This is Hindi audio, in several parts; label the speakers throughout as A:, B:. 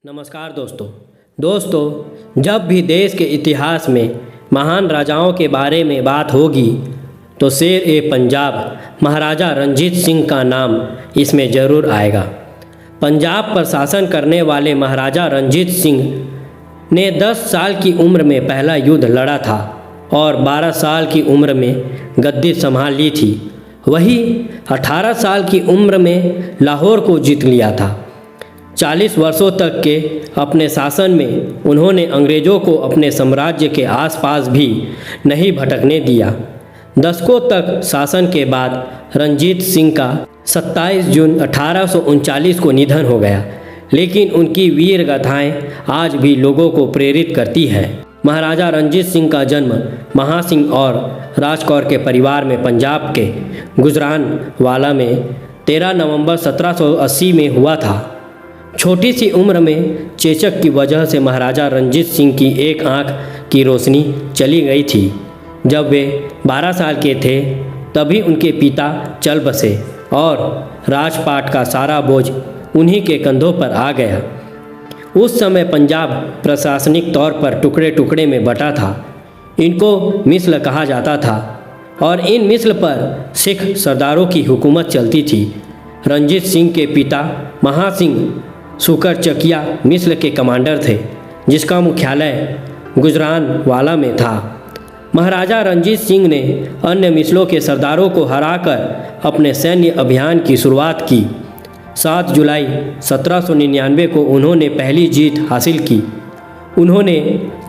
A: नमस्कार दोस्तों जब भी देश के इतिहास में महान राजाओं के बारे में बात होगी तो शेर ए पंजाब महाराजा रणजीत सिंह का नाम इसमें ज़रूर आएगा। पंजाब पर शासन करने वाले महाराजा रणजीत सिंह ने 10 साल की उम्र में पहला युद्ध लड़ा था और 12 साल की उम्र में गद्दी संभाल ली थी। वही 18 साल की उम्र में लाहौर को जीत लिया था। 40 वर्षों तक के अपने शासन में उन्होंने अंग्रेज़ों को अपने साम्राज्य के आसपास भी नहीं भटकने दिया। दशकों तक शासन के बाद रणजीत सिंह का 27 जून 1839 को निधन हो गया, लेकिन उनकी वीर गाथाएँ आज भी लोगों को प्रेरित करती हैं। महाराजा रणजीत सिंह का जन्म महासिंह और राजकौर के परिवार में पंजाब के गुजरानवाला में 13 नवंबर 1780 में हुआ था। छोटी सी उम्र में चेचक की वजह से महाराजा रणजीत सिंह की एक आंख की रोशनी चली गई थी। जब वे 12 साल के थे तभी उनके पिता चल बसे और राजपाट का सारा बोझ उन्हीं के कंधों पर आ गया। उस समय पंजाब प्रशासनिक तौर पर टुकड़े टुकड़े में बटा था। इनको मिस्ल कहा जाता था और इन मिस्ल पर सिख सरदारों की हुकूमत चलती थी। रणजीत सिंह के पिता महासिंह सुकरचकिया मिस्ल के कमांडर थे, जिसका मुख्यालय गुजरानवाला में था। महाराजा रणजीत सिंह ने अन्य मिस्लों के सरदारों को हराकर अपने सैन्य अभियान की शुरुआत की। 7 जुलाई 1799 को उन्होंने पहली जीत हासिल की। उन्होंने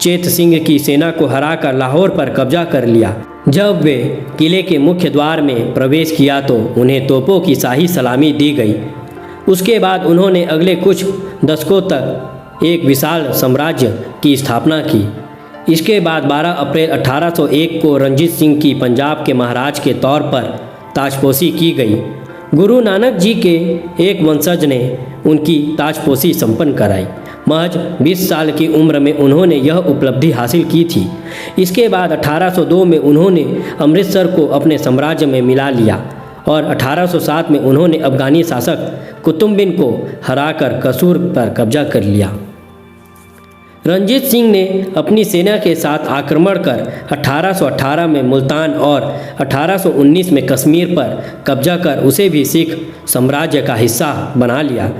A: चेत सिंह की सेना को हराकर लाहौर पर कब्जा कर लिया। जब वे किले के मुख्य द्वार में प्रवेश किया तो उन्हें तोपों की शाही सलामी दी गई। उसके बाद उन्होंने अगले कुछ दशकों तक एक विशाल साम्राज्य की स्थापना की। इसके बाद 12 अप्रैल 1801 को रणजीत सिंह की पंजाब के महाराज के तौर पर ताजपोशी की गई। गुरु नानक जी के एक वंशज ने उनकी ताजपोशी संपन्न कराई। महज 20 साल की उम्र में उन्होंने यह उपलब्धि हासिल की थी। इसके बाद 1802 में उन्होंने अमृतसर को अपने साम्राज्य में मिला लिया और 1807 में उन्होंने अफ़गानी शासक कुतुबुद्दीन को हराकर कसूर पर कब्जा कर लिया। रणजीत सिंह ने अपनी सेना के साथ आक्रमण कर 1818 में मुल्तान और 1819 में कश्मीर पर कब्जा कर उसे भी सिख साम्राज्य का हिस्सा बना लिया।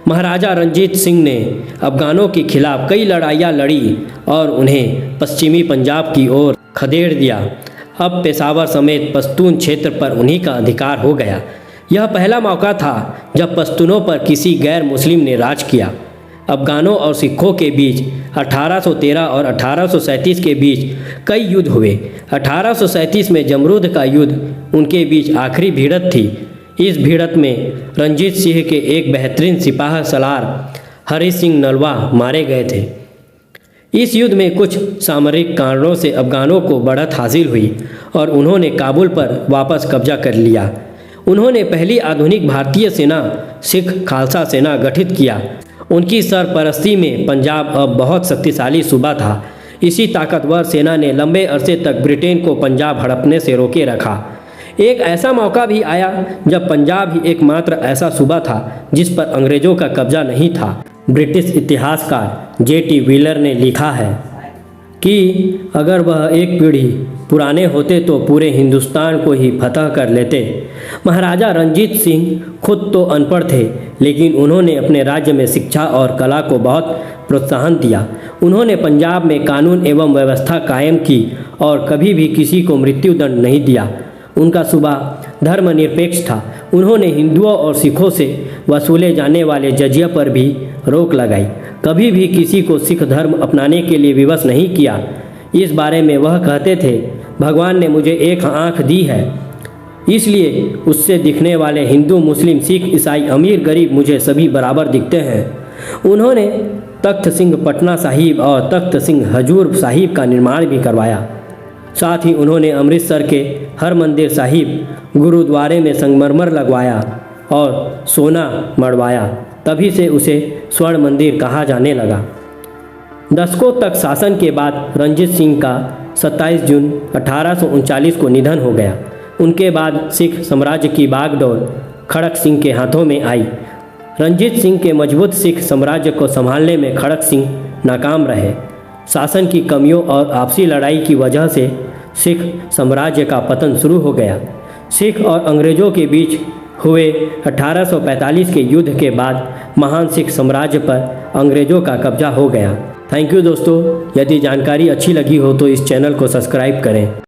A: महाराजा रणजीत सिंह ने अफ़गानों के खिलाफ कई लड़ाइयाँ लड़ी और उन्हें पश्चिमी पंजाब की ओर खदेड़ दिया। अब पेशावर समेत पश्तून क्षेत्र पर उन्हीं का अधिकार हो गया। यह पहला मौका था जब पश्तूनों पर किसी गैर मुस्लिम ने राज किया। अफ़गानों और सिखों के बीच 1813 और 1837 के बीच कई युद्ध हुए। 1837 में जमरूद का युद्ध उनके बीच आखिरी भिड़ंत थी। इस भिड़ंत में रणजीत सिंह के एक बेहतरीन सिपाह सलार हरि सिंह नलवा मारे गए थे। इस युद्ध में कुछ सामरिक कारणों से अफ़गानों को बढ़त हासिल हुई और उन्होंने काबुल पर वापस कब्जा कर लिया। उन्होंने पहली आधुनिक भारतीय सेना सिख खालसा सेना गठित किया। उनकी सरपरस्ती में पंजाब अब बहुत शक्तिशाली सूबा था। इसी ताकतवर सेना ने लंबे अरसे तक ब्रिटेन को पंजाब हड़पने से रोके रखा। एक ऐसा मौका भी आया जब पंजाब ही एकमात्र ऐसा सूबा था जिस पर अंग्रेज़ों का कब्जा नहीं था। ब्रिटिश इतिहासकार J.T. व्हीलर ने लिखा है कि अगर वह एक पीढ़ी पुराने होते तो पूरे हिंदुस्तान को ही फतह कर लेते। महाराजा रणजीत सिंह खुद तो अनपढ़ थे, लेकिन उन्होंने अपने राज्य में शिक्षा और कला को बहुत प्रोत्साहन दिया। उन्होंने पंजाब में कानून एवं व्यवस्था कायम की और कभी भी किसी को मृत्युदंड नहीं दिया। उनका स्वभाव धर्मनिरपेक्ष था। उन्होंने हिंदुओं और सिखों से वसूले जाने वाले जजिया पर भी रोक लगाई। कभी भी किसी को सिख धर्म अपनाने के लिए विवश नहीं किया। इस बारे में वह कहते थे, भगवान ने मुझे एक आँख दी है, इसलिए उससे दिखने वाले हिंदू मुस्लिम सिख ईसाई अमीर गरीब मुझे सभी बराबर दिखते हैं। उन्होंने तख्त सिंह पटना साहिब और तख्त सिंह हजूर साहिब का निर्माण भी करवाया। साथ ही उन्होंने अमृतसर के हरमंदिर साहिब गुरुद्वारे में संगमरमर लगवाया और सोना मढ़वाया। तभी से उसे स्वर्ण मंदिर कहा जाने लगा। दशकों तक शासन के बाद रणजीत सिंह का 27 जून 1839 को निधन हो गया। उनके बाद सिख साम्राज्य की बागडोर खड़क सिंह के हाथों में आई। रंजीत सिंह के मजबूत सिख साम्राज्य को संभालने में खड़क सिंह नाकाम रहे। शासन की कमियों और आपसी लड़ाई की वजह से सिख साम्राज्य का पतन शुरू हो गया। सिख और अंग्रेजों के बीच हुए 1845 के युद्ध के बाद महान सिख साम्राज्य पर अंग्रेजों का कब्जा हो गया। थैंक यू दोस्तों। यदि जानकारी अच्छी लगी हो तो इस चैनल को सब्सक्राइब करें।